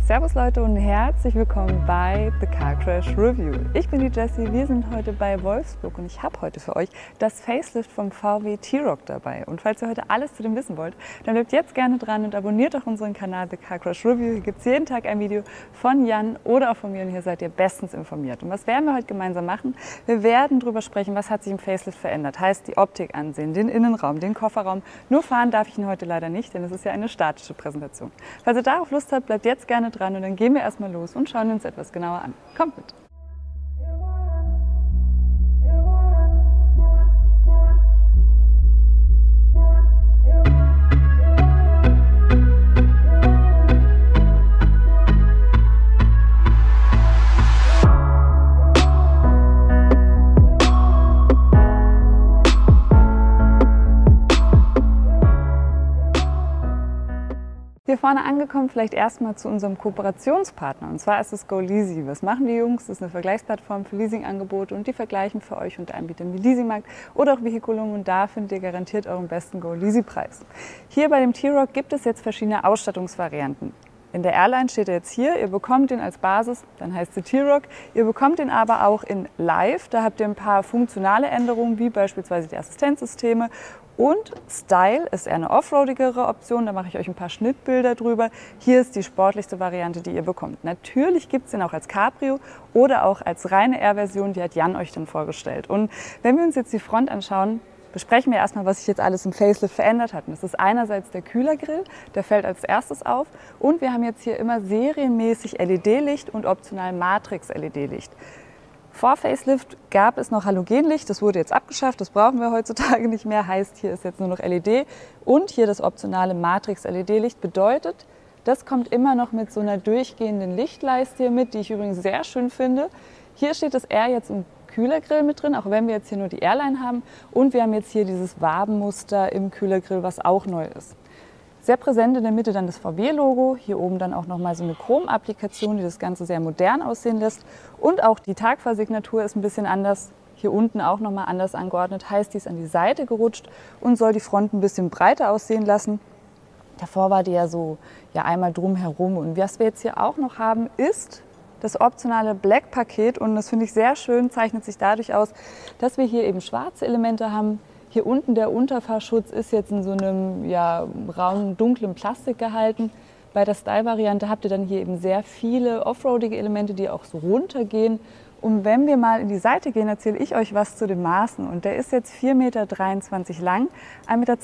Servus Leute und herzlich willkommen bei The Car Crash Review. Ich bin die Jessie, wir sind heute bei Wolfsburg und ich habe heute für euch das Facelift vom VW T-Roc dabei. Und falls ihr heute alles zu dem wissen wollt, dann bleibt jetzt gerne dran und abonniert auch unseren Kanal The Car Crash Review. Hier gibt es jeden Tag ein Video von Jan oder auch von mir und hier seid ihr bestens informiert. Und was werden wir heute gemeinsam machen? Wir werden darüber sprechen, was hat sich im Facelift verändert. Heißt die Optik ansehen, den Innenraum, den Kofferraum. Nur fahren darf ich ihn heute leider nicht, denn es ist ja eine statische Präsentation. Falls ihr darauf Lust habt, bleibt jetzt gerne dran und dann gehen wir erstmal los und schauen uns etwas genauer an. Kommt mit! Hier vorne angekommen, vielleicht erstmal zu unserem Kooperationspartner, und zwar ist es GoLeasy. Was machen die Jungs? Das ist eine Vergleichsplattform für Leasingangebote und die vergleichen für euch unter Anbietern wie Leasingmarkt oder auch Vehiculum und da findet ihr garantiert euren besten GoLeasy-Preis. Hier bei dem T-Roc gibt es jetzt verschiedene Ausstattungsvarianten. In der Airline steht er jetzt hier, ihr bekommt den als Basis, dann heißt es T-Roc. Ihr bekommt den aber auch in Live, da habt ihr ein paar funktionale Änderungen, wie beispielsweise die Assistenzsysteme. Und Style ist eher eine offroadigere Option, da mache ich euch ein paar Schnittbilder drüber. Hier ist die sportlichste Variante, die ihr bekommt. Natürlich gibt es den auch als Cabrio oder auch als reine R-Version, die hat Jan euch dann vorgestellt. Und wenn wir uns jetzt die Front anschauen, besprechen wir erstmal, was sich jetzt alles im Facelift verändert hat. Und das ist einerseits der Kühlergrill, der fällt als erstes auf. Und wir haben jetzt hier immer serienmäßig LED-Licht und optional Matrix-LED-Licht. Vor Facelift gab es noch Halogenlicht, das wurde jetzt abgeschafft, das brauchen wir heutzutage nicht mehr, heißt hier ist jetzt nur noch LED und hier das optionale Matrix-LED-Licht bedeutet, das kommt immer noch mit so einer durchgehenden Lichtleiste hier mit, die ich übrigens sehr schön finde. Hier steht das R jetzt im Kühlergrill mit drin, auch wenn wir jetzt hier nur die Airline haben und wir haben jetzt hier dieses Wabenmuster im Kühlergrill, was auch neu ist. Sehr präsent in der Mitte dann das VW-Logo, hier oben dann auch nochmal so eine Chrom-Applikation, die das Ganze sehr modern aussehen lässt. Und auch die Tagfahrsignatur ist ein bisschen anders, hier unten auch nochmal anders angeordnet, heißt, die ist an die Seite gerutscht und soll die Front ein bisschen breiter aussehen lassen. Davor war die ja so einmal drumherum. Und was wir jetzt hier auch noch haben, ist das optionale Black-Paket und das finde ich sehr schön, zeichnet sich dadurch aus, dass wir hier eben schwarze Elemente haben. Hier unten der Unterfahrschutz ist jetzt in so einem braunen, dunklen Plastik gehalten. Bei der Style-Variante habt ihr dann hier eben sehr viele offroadige Elemente, die auch so runtergehen. Und wenn wir mal in die Seite gehen, erzähle ich euch was zu den Maßen. Und der ist jetzt 4,23 Meter lang, 1,82 Meter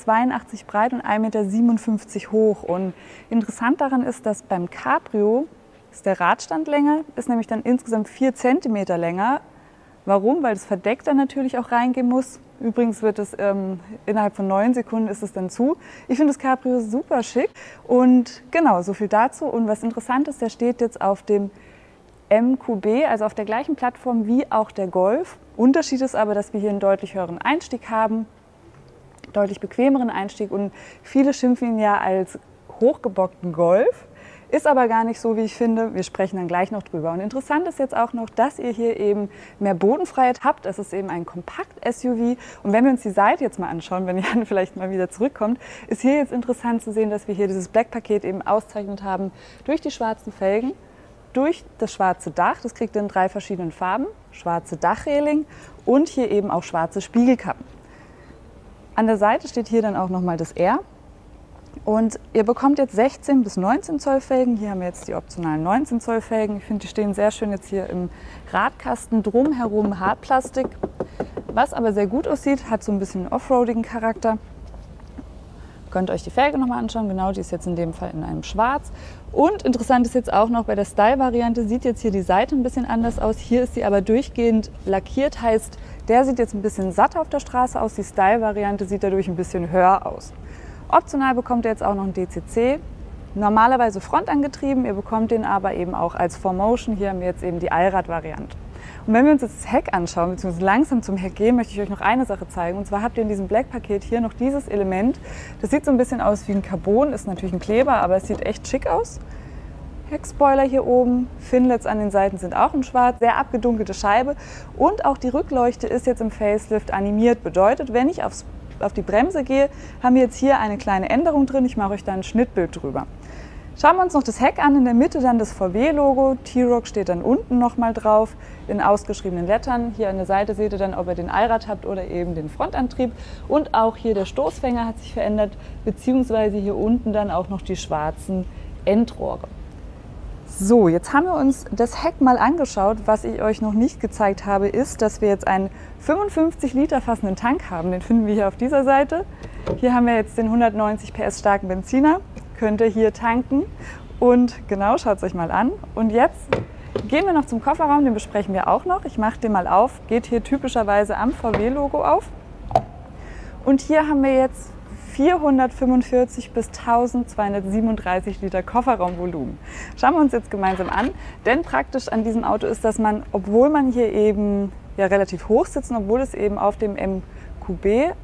breit und 1,57 Meter hoch. Und interessant daran ist, dass beim Cabrio ist der Radstand länger, ist nämlich dann insgesamt 4 Zentimeter länger. Warum? Weil das Verdeck dann natürlich auch reingehen muss. Übrigens wird es innerhalb von 9 Sekunden ist es dann zu. Ich finde das Cabrio super schick und genau, so viel dazu. Und was interessant ist, der steht jetzt auf dem MQB, also auf der gleichen Plattform wie auch der Golf. Unterschied ist aber, dass wir hier einen deutlich höheren Einstieg haben, deutlich bequemeren Einstieg und viele schimpfen ihn ja als hochgebockten Golf. Ist aber gar nicht so, wie ich finde. Wir sprechen dann gleich noch drüber. Und interessant ist jetzt auch noch, dass ihr hier eben mehr Bodenfreiheit habt. Es ist eben ein Kompakt-SUV. Und wenn wir uns die Seite jetzt mal anschauen, wenn Jan vielleicht mal wieder zurückkommt, ist hier jetzt interessant zu sehen, dass wir hier dieses Black-Paket eben auszeichnet haben durch die schwarzen Felgen, durch das schwarze Dach. Das kriegt ihr in 3 verschiedenen Farben. Schwarze Dachreling und hier eben auch schwarze Spiegelkappen. An der Seite steht hier dann auch nochmal das R. Und ihr bekommt jetzt 16 bis 19 Zoll Felgen. Hier haben wir jetzt die optionalen 19 Zoll Felgen. Ich finde, die stehen sehr schön jetzt hier im Radkasten. Drumherum Hartplastik. Was aber sehr gut aussieht, hat so ein bisschen einen offroadigen Charakter. Könnt ihr euch die Felge nochmal anschauen. Genau, die ist jetzt in dem Fall in einem Schwarz. Und interessant ist jetzt auch noch, bei der Style-Variante sieht jetzt hier die Seite ein bisschen anders aus. Hier ist sie aber durchgehend lackiert, heißt, der sieht jetzt ein bisschen satt auf der Straße aus. Die Style-Variante sieht dadurch ein bisschen höher aus. Optional bekommt ihr jetzt auch noch einen DCC, normalerweise frontangetrieben, ihr bekommt den aber eben auch als 4Motion. Hier haben wir jetzt eben die Allrad-Variante. Und wenn wir uns jetzt das Heck anschauen, beziehungsweise langsam zum Heck gehen, möchte ich euch noch eine Sache zeigen. Und zwar habt ihr in diesem Black-Paket hier noch dieses Element. Das sieht so ein bisschen aus wie ein Carbon, ist natürlich ein Kleber, aber es sieht echt schick aus. Heckspoiler hier oben, Finlets an den Seiten sind auch in schwarz, sehr abgedunkelte Scheibe. Und auch die Rückleuchte ist jetzt im Facelift animiert. Bedeutet, wenn ich auf die Bremse gehe, haben wir jetzt hier eine kleine Änderung drin. Ich mache euch da ein Schnittbild drüber. Schauen wir uns noch das Heck an, in der Mitte dann das VW-Logo, T-Roc steht dann unten nochmal drauf in ausgeschriebenen Lettern. Hier an der Seite seht ihr dann, ob ihr den Allrad habt oder eben den Frontantrieb. Und auch hier der Stoßfänger hat sich verändert, beziehungsweise hier unten dann auch noch die schwarzen Endrohre. So, jetzt haben wir uns das Heck mal angeschaut. Was ich euch noch nicht gezeigt habe, ist, dass wir jetzt einen 55 Liter fassenden Tank haben. Den finden wir hier auf dieser Seite. Hier haben wir jetzt den 190 PS starken Benziner. Könnt ihr hier tanken und genau, schaut es euch mal an. Und jetzt gehen wir noch zum Kofferraum, den besprechen wir auch noch. Ich mache den mal auf, geht hier typischerweise am VW-Logo auf. Und hier haben wir jetzt 445 bis 1237 Liter Kofferraumvolumen. Schauen wir uns jetzt gemeinsam an, denn praktisch an diesem Auto ist, dass man, obwohl man hier eben ja relativ hoch sitzt, obwohl es eben auf dem MQB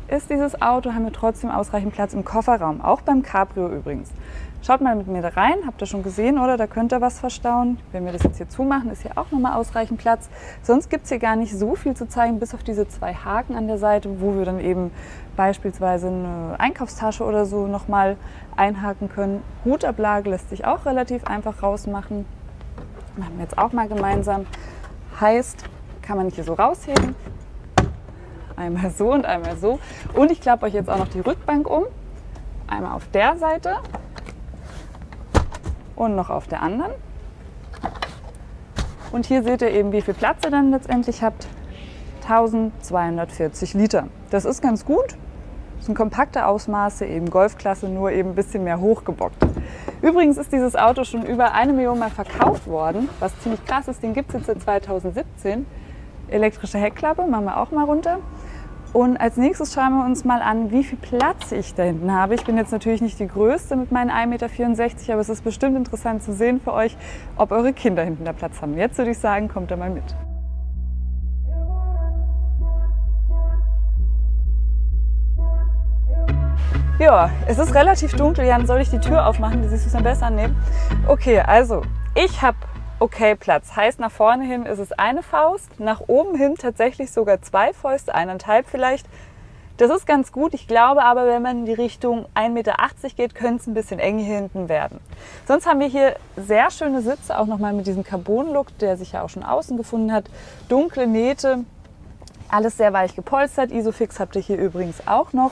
ist dieses Auto, haben wir trotzdem ausreichend Platz im Kofferraum, auch beim Cabrio übrigens. Schaut mal mit mir da rein, habt ihr schon gesehen, oder? Da könnt ihr was verstauen. Wenn wir das jetzt hier zumachen, ist hier auch nochmal ausreichend Platz. Sonst gibt es hier gar nicht so viel zu zeigen, bis auf diese zwei Haken an der Seite, wo wir dann eben beispielsweise eine Einkaufstasche oder so nochmal einhaken können. Hutablage lässt sich auch relativ einfach rausmachen. Machen wir jetzt auch mal gemeinsam. Heißt, kann man hier so rausheben. Einmal so und einmal so. Und ich klappe euch jetzt auch noch die Rückbank um. Einmal auf der Seite und noch auf der anderen. Und hier seht ihr eben, wie viel Platz ihr dann letztendlich habt. 1240 Liter. Das ist ganz gut. Das sind kompakte Ausmaße, eben Golfklasse, nur eben ein bisschen mehr hochgebockt. Übrigens ist dieses Auto schon über 1 Million Mal verkauft worden, was ziemlich krass ist. Den gibt es jetzt seit 2017. Elektrische Heckklappe, machen wir auch mal runter. Und als nächstes schauen wir uns mal an, wie viel Platz ich da hinten habe. Ich bin jetzt natürlich nicht die Größte mit meinen 1,64 Meter, aber es ist bestimmt interessant zu sehen für euch, ob eure Kinder hinten da Platz haben. Jetzt würde ich sagen, kommt da mal mit. Ja, es ist relativ dunkel. Jan, soll ich die Tür aufmachen? Die siehst du es dann besser annehmen. Okay, also ich habe okay Platz. Heißt, nach vorne hin ist es eine Faust, nach oben hin tatsächlich sogar 2 Fäuste, 1,5 vielleicht. Das ist ganz gut. Ich glaube aber, wenn man in die Richtung 1,80 Meter geht, könnte es ein bisschen eng hier hinten werden. Sonst haben wir hier sehr schöne Sitze, auch nochmal mit diesem Carbon-Look, der sich ja auch schon außen gefunden hat. Dunkle Nähte, alles sehr weich gepolstert. Isofix habt ihr hier übrigens auch noch.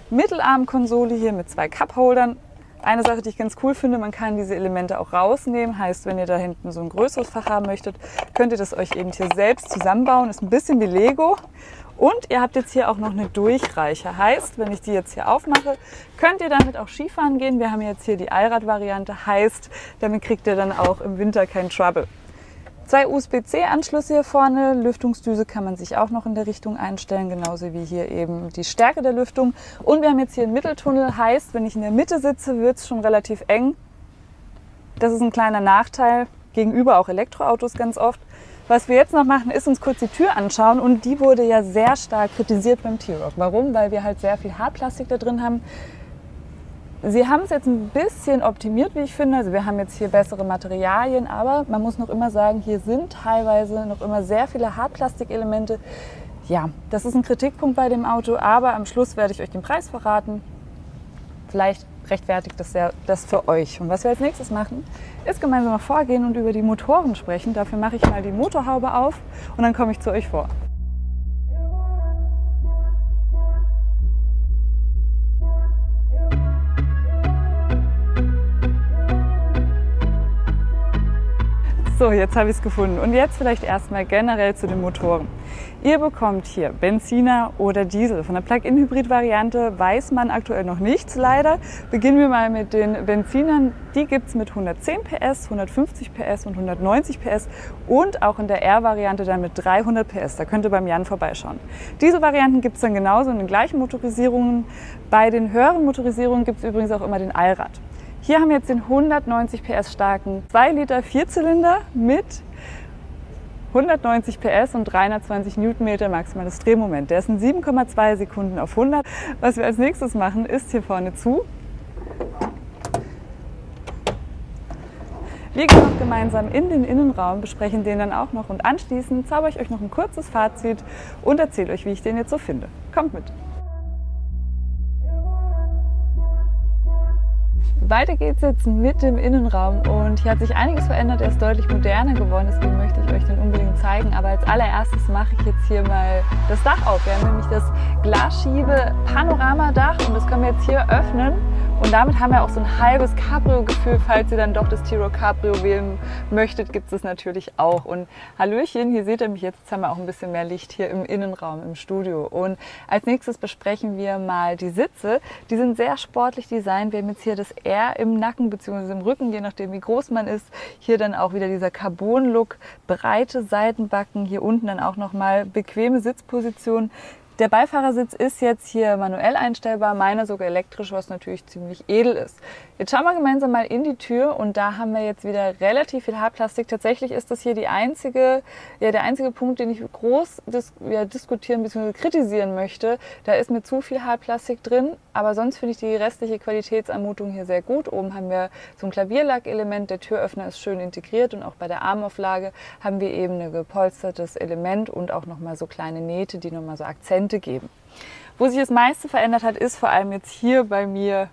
Mittelarmkonsole hier mit 2 Cup-Holdern. Eine Sache, die ich ganz cool finde, man kann diese Elemente auch rausnehmen. Heißt, wenn ihr da hinten so ein größeres Fach haben möchtet, könnt ihr das euch eben hier selbst zusammenbauen. Ist ein bisschen wie Lego. Und ihr habt jetzt hier auch noch eine Durchreiche. Heißt, wenn ich die jetzt hier aufmache, könnt ihr damit auch Skifahren gehen. Wir haben jetzt hier die Allrad-Variante. Heißt, damit kriegt ihr dann auch im Winter kein Trouble. 2 USB-C-Anschlüsse hier vorne. Lüftungsdüse kann man sich auch noch in der Richtung einstellen, genauso wie hier eben die Stärke der Lüftung. Und wir haben jetzt hier einen Mitteltunnel. Heißt, wenn ich in der Mitte sitze, wird es schon relativ eng. Das ist ein kleiner Nachteil gegenüber auch Elektroautos ganz oft. Was wir jetzt noch machen, ist uns kurz die Tür anschauen. Und die wurde ja sehr stark kritisiert beim T-Roc. Warum? Weil wir halt sehr viel Hartplastik da drin haben. Sie haben es jetzt ein bisschen optimiert, wie ich finde. Also wir haben jetzt hier bessere Materialien, aber man muss noch immer sagen, hier sind teilweise noch immer sehr viele Hartplastikelemente. Ja, das ist ein Kritikpunkt bei dem Auto, aber am Schluss werde ich euch den Preis verraten. Vielleicht rechtfertigt das ja das für euch. Und was wir als nächstes machen, ist gemeinsam noch vorgehen und über die Motoren sprechen. Dafür mache ich mal die Motorhaube auf und dann komme ich zu euch vor. So, jetzt habe ich es gefunden. Und jetzt vielleicht erstmal generell zu den Motoren. Ihr bekommt hier Benziner oder Diesel. Von der Plug-in-Hybrid-Variante weiß man aktuell noch nichts, leider. Beginnen wir mal mit den Benzinern. Die gibt es mit 110 PS, 150 PS und 190 PS und auch in der R-Variante dann mit 300 PS. Da könnt ihr beim Jan vorbeischauen. Diese Varianten gibt es dann genauso in den gleichen Motorisierungen. Bei den höheren Motorisierungen gibt es übrigens auch immer den Allrad. Hier haben wir jetzt den 190 PS starken 2 Liter Vierzylinder mit 190 PS und 320 Newtonmeter maximales Drehmoment. Der ist in 7,2 Sekunden auf 100. Was wir als nächstes machen, ist hier vorne zu. Wir gehen noch gemeinsam in den Innenraum, besprechen den dann auch noch und anschließend zaubere ich euch noch ein kurzes Fazit und erzähle euch, wie ich den jetzt so finde. Kommt mit! Weiter geht's jetzt mit dem Innenraum und hier hat sich einiges verändert, er ist deutlich moderner geworden, deswegen möchte ich euch den unbedingt zeigen. Aber als allererstes mache ich jetzt hier mal das Dach auf. Wir haben nämlich das Glasschiebe-Panoramadach und das können wir jetzt hier öffnen. Und damit haben wir auch so ein halbes Cabrio-Gefühl. Falls ihr dann doch das Tiro Cabrio wählen möchtet, gibt es natürlich auch. Und Hallöchen, hier seht ihr mich jetzt. Jetzt haben wir auch ein bisschen mehr Licht hier im Innenraum, im Studio. Und als nächstes besprechen wir mal die Sitze. Die sind sehr sportlich designt. Wir haben jetzt hier das R im Nacken bzw. im Rücken, je nachdem wie groß man ist. Hier dann auch wieder dieser Carbon-Look, breite Seitenbacken. Hier unten dann auch nochmal bequeme Sitzposition. Der Beifahrersitz ist jetzt hier manuell einstellbar, meiner sogar elektrisch, was natürlich ziemlich edel ist. Jetzt schauen wir gemeinsam mal in die Tür und da haben wir jetzt wieder relativ viel Hartplastik. Tatsächlich ist das hier der einzige Punkt, den ich groß diskutieren bzw. kritisieren möchte. Da ist mir zu viel Hartplastik drin, aber sonst finde ich die restliche Qualitätsanmutung hier sehr gut. Oben haben wir so ein Klavierlackelement, der Türöffner ist schön integriert und auch bei der Armauflage haben wir eben ein gepolstertes Element und auch nochmal so kleine Nähte, die nochmal so Akzente geben. Wo sich das meiste verändert hat, ist vor allem jetzt hier bei mir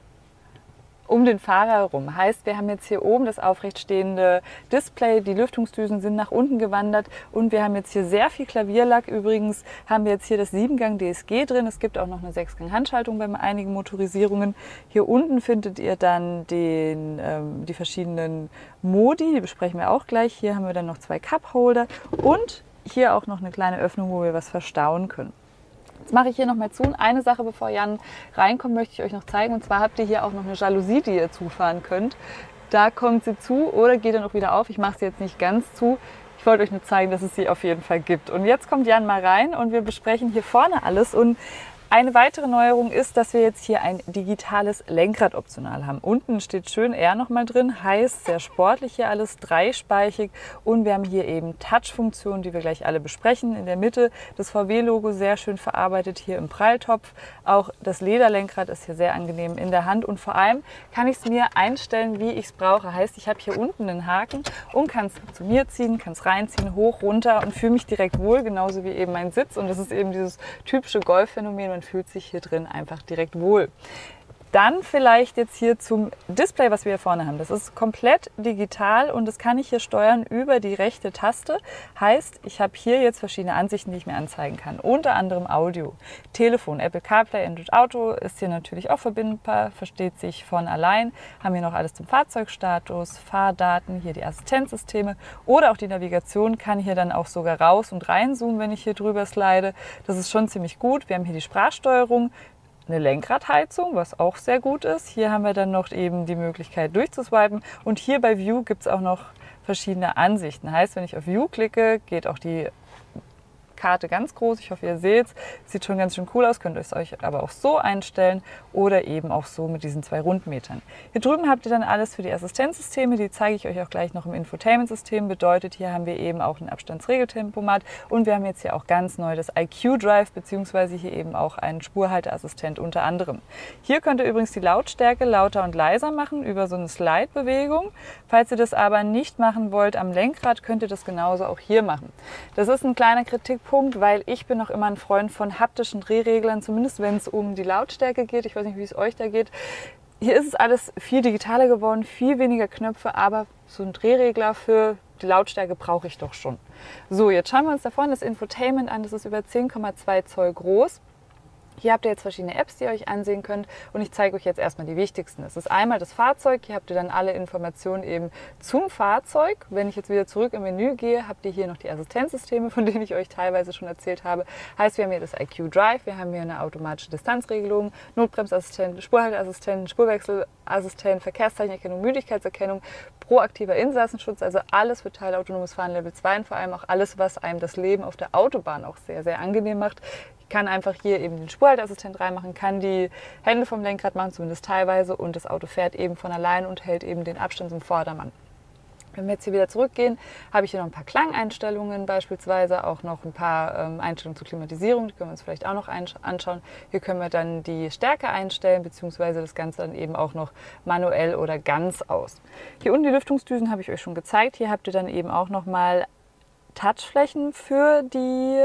um den Fahrer herum. Heißt, wir haben jetzt hier oben das aufrecht stehende Display, die Lüftungsdüsen sind nach unten gewandert und wir haben jetzt hier sehr viel Klavierlack. Übrigens haben wir jetzt hier das 7-Gang DSG drin. Es gibt auch noch eine 6-Gang Handschaltung bei einigen Motorisierungen. Hier unten findet ihr dann die verschiedenen Modi, die besprechen wir auch gleich. Hier haben wir dann noch 2 Cup-Holder und hier auch noch eine kleine Öffnung, wo wir was verstauen können. Jetzt mache ich hier noch mal zu. Und eine Sache, bevor Jan reinkommt, möchte ich euch noch zeigen. Und zwar habt ihr hier auch noch eine Jalousie, die ihr zufahren könnt. Da kommt sie zu oder geht dann auch wieder auf. Ich mache sie jetzt nicht ganz zu. Ich wollte euch nur zeigen, dass es sie auf jeden Fall gibt. Und jetzt kommt Jan mal rein und wir besprechen hier vorne alles. Und eine weitere Neuerung ist, dass wir jetzt hier ein digitales Lenkrad optional haben. Unten steht schön R nochmal drin, heißt sehr sportlich hier alles, dreispeichig und wir haben hier eben Touch-Funktionen, die wir gleich alle besprechen. In der Mitte das VW-Logo sehr schön verarbeitet hier im Pralltopf. Auch das Lederlenkrad ist hier sehr angenehm in der Hand und vor allem kann ich es mir einstellen, wie ich es brauche. Heißt, ich habe hier unten einen Haken und kann es zu mir ziehen, kann es reinziehen, hoch, runter und fühle mich direkt wohl, genauso wie eben mein Sitz. Und das ist eben dieses typische Golfphänomen. Man fühlt sich hier drin einfach direkt wohl. Dann vielleicht jetzt hier zum Display, was wir hier vorne haben. Das ist komplett digital und das kann ich hier steuern über die rechte Taste. Heißt, ich habe hier jetzt verschiedene Ansichten, die ich mir anzeigen kann. Unter anderem Audio, Telefon, Apple CarPlay, Android Auto ist hier natürlich auch verbindbar, versteht sich von allein. Haben hier noch alles zum Fahrzeugstatus, Fahrdaten, hier die Assistenzsysteme oder auch die Navigation kann hier dann auch sogar raus und reinzoomen, wenn ich hier drüber slide. Das ist schon ziemlich gut. Wir haben hier die Sprachsteuerung, eine Lenkradheizung, was auch sehr gut ist. Hier haben wir dann noch eben die Möglichkeit durchzuswipen und hier bei View gibt es auch noch verschiedene Ansichten. Heißt, wenn ich auf View klicke, geht auch die Karte ganz groß. Ich hoffe, ihr seht es. Sieht schon ganz schön cool aus. Könnt ihr es euch aber auch so einstellen oder eben auch so mit diesen 2 Rundmetern. Hier drüben habt ihr dann alles für die Assistenzsysteme. Die zeige ich euch auch gleich noch im Infotainment-System. Bedeutet, hier haben wir eben auch ein Abstandsregeltempomat und wir haben jetzt hier auch ganz neu das IQ Drive beziehungsweise hier eben auch einen Spurhalteassistent unter anderem. Hier könnt ihr übrigens die Lautstärke lauter und leiser machen über so eine Slide-Bewegung. Falls ihr das aber nicht machen wollt am Lenkrad, könnt ihr das genauso auch hier machen. Das ist ein kleiner Kritikpunkt, weil ich bin noch immer ein Freund von haptischen Drehreglern, zumindest wenn es um die Lautstärke geht. Ich weiß nicht, wie es euch da geht. Hier ist es alles viel digitaler geworden, viel weniger Knöpfe, aber so ein Drehregler für die Lautstärke brauche ich doch schon. So, jetzt schauen wir uns da vorne das Infotainment an. Das ist über 10,2 Zoll groß. Hier habt ihr jetzt verschiedene Apps, die ihr euch ansehen könnt und ich zeige euch jetzt erstmal die wichtigsten. Das ist einmal das Fahrzeug, hier habt ihr dann alle Informationen eben zum Fahrzeug. Wenn ich jetzt wieder zurück im Menü gehe, habt ihr hier noch die Assistenzsysteme, von denen ich euch teilweise schon erzählt habe. Heißt, wir haben hier das IQ Drive, wir haben hier eine automatische Distanzregelung, Notbremsassistent, Spurhalteassistent, Spurwechselassistent, Verkehrszeichenerkennung, Müdigkeitserkennung, proaktiver Insassenschutz, also alles für teilautonomes Fahren Level 2 und vor allem auch alles, was einem das Leben auf der Autobahn auch sehr, sehr angenehm macht. Ich kann einfach hier eben den Spurhalteassistent reinmachen, kann die Hände vom Lenkrad machen, zumindest teilweise, und das Auto fährt eben von allein und hält eben den Abstand zum Vordermann. Wenn wir jetzt hier wieder zurückgehen, habe ich hier noch ein paar Klangeinstellungen, beispielsweise auch noch ein paar Einstellungen zur Klimatisierung, die können wir uns vielleicht auch noch anschauen. Hier können wir dann die Stärke einstellen, beziehungsweise das Ganze dann eben auch noch manuell oder ganz aus. Hier unten die Lüftungsdüsen habe ich euch schon gezeigt. Hier habt ihr dann eben auch noch mal Touchflächen für die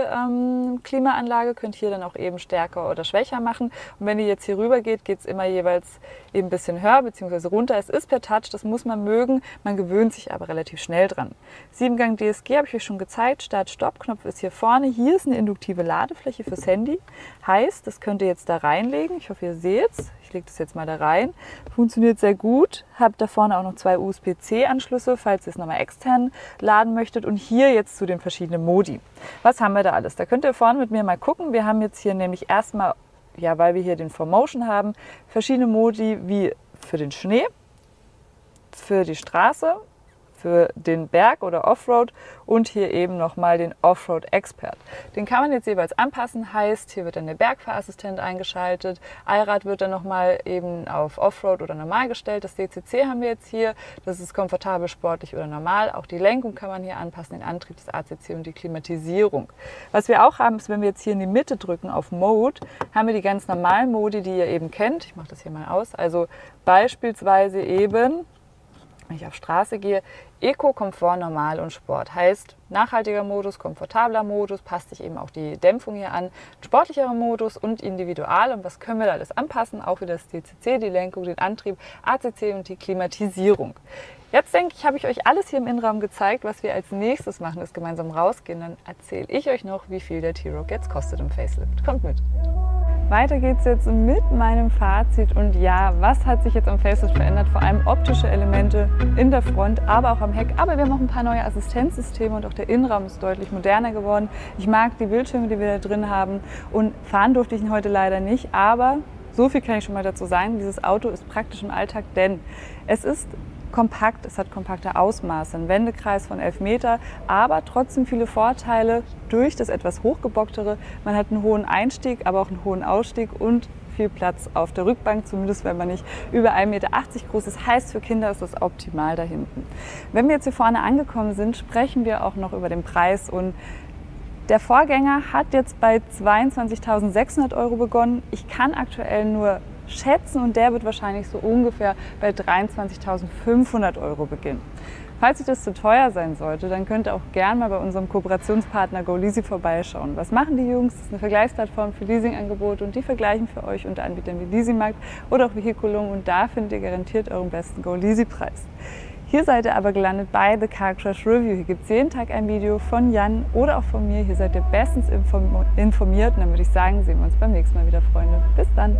Klimaanlage, könnt hier dann auch eben stärker oder schwächer machen. Und wenn ihr jetzt hier rüber geht, geht es immer jeweils eben ein bisschen höher bzw. runter. Es ist per Touch, das muss man mögen, man gewöhnt sich aber relativ schnell dran. 7-Gang DSG habe ich euch schon gezeigt, Start-Stopp-Knopf ist hier vorne. Hier ist eine induktive Ladefläche fürs Handy, heißt, das könnt ihr jetzt da reinlegen. Ich hoffe, ihr seht es. Ich lege das jetzt mal da rein. Funktioniert sehr gut. Habt da vorne auch noch 2 USB-C-Anschlüsse, falls ihr es nochmal extern laden möchtet. Und hier jetzt zu den verschiedenen Modi. Was haben wir da alles? Da könnt ihr vorne mit mir mal gucken. Wir haben jetzt hier nämlich erstmal, ja, weil wir hier den 4Motion haben, verschiedene Modi wie für den Schnee, für die Straße, für den Berg oder Offroad und hier eben nochmal den Offroad Expert. Den kann man jetzt jeweils anpassen, heißt, hier wird dann der Bergfahrassistent eingeschaltet, Allrad wird dann nochmal eben auf Offroad oder normal gestellt, das DCC haben wir jetzt hier, das ist komfortabel, sportlich oder normal, auch die Lenkung kann man hier anpassen, den Antrieb, das ACC und die Klimatisierung. Was wir auch haben, ist, wenn wir jetzt hier in die Mitte drücken auf Mode, haben wir die ganz normalen Modi, die ihr eben kennt, ich mache das hier mal aus, also beispielsweise eben, wenn ich auf Straße gehe, Eco, Komfort, Normal und Sport. Heißt nachhaltiger Modus, komfortabler Modus, passt sich eben auch die Dämpfung hier an, sportlicherer Modus und individual. Und was können wir da alles anpassen? Auch wieder das DCC, die Lenkung, den Antrieb, ACC und die Klimatisierung. Jetzt denke ich, habe ich euch alles hier im Innenraum gezeigt. Was wir als nächstes machen, ist gemeinsam rausgehen. Dann erzähle ich euch noch, wie viel der T-Roc jetzt kostet im Facelift. Kommt mit! Weiter geht's jetzt mit meinem Fazit und ja, was hat sich jetzt am Facelift verändert? Vor allem optische Elemente in der Front, aber auch am Heck. Aber wir haben auch ein paar neue Assistenzsysteme und auch der Innenraum ist deutlich moderner geworden. Ich mag die Bildschirme, die wir da drin haben und fahren durfte ich ihn heute leider nicht, aber so viel kann ich schon mal dazu sagen, dieses Auto ist praktisch im Alltag, denn es ist kompakt, es hat kompakte Ausmaße, einen Wendekreis von 11 Meter, aber trotzdem viele Vorteile durch das etwas hochgebocktere. Man hat einen hohen Einstieg, aber auch einen hohen Ausstieg und viel Platz auf der Rückbank, zumindest wenn man nicht über 1,80 Meter groß ist. Heißt, für Kinder ist das optimal da hinten. Wenn wir jetzt hier vorne angekommen sind, sprechen wir auch noch über den Preis und der Vorgänger hat jetzt bei 22.600 € begonnen. Ich kann aktuell nur schätzen und der wird wahrscheinlich so ungefähr bei 23.500 € beginnen. Falls euch das zu teuer sein sollte, dann könnt ihr auch gerne mal bei unserem Kooperationspartner GoLeasy vorbeischauen. Was machen die Jungs? Das ist eine Vergleichsplattform für Leasingangebote und die vergleichen für euch unter Anbietern wie Leasingmarkt oder auch Vehiculum und da findet ihr garantiert euren besten GoLeasy-Preis. Hier seid ihr aber gelandet bei The Car Crash Review. Hier gibt es jeden Tag ein Video von Jan oder auch von mir. Hier seid ihr bestens informiert und dann würde ich sagen, sehen wir uns beim nächsten Mal wieder, Freunde. Bis dann!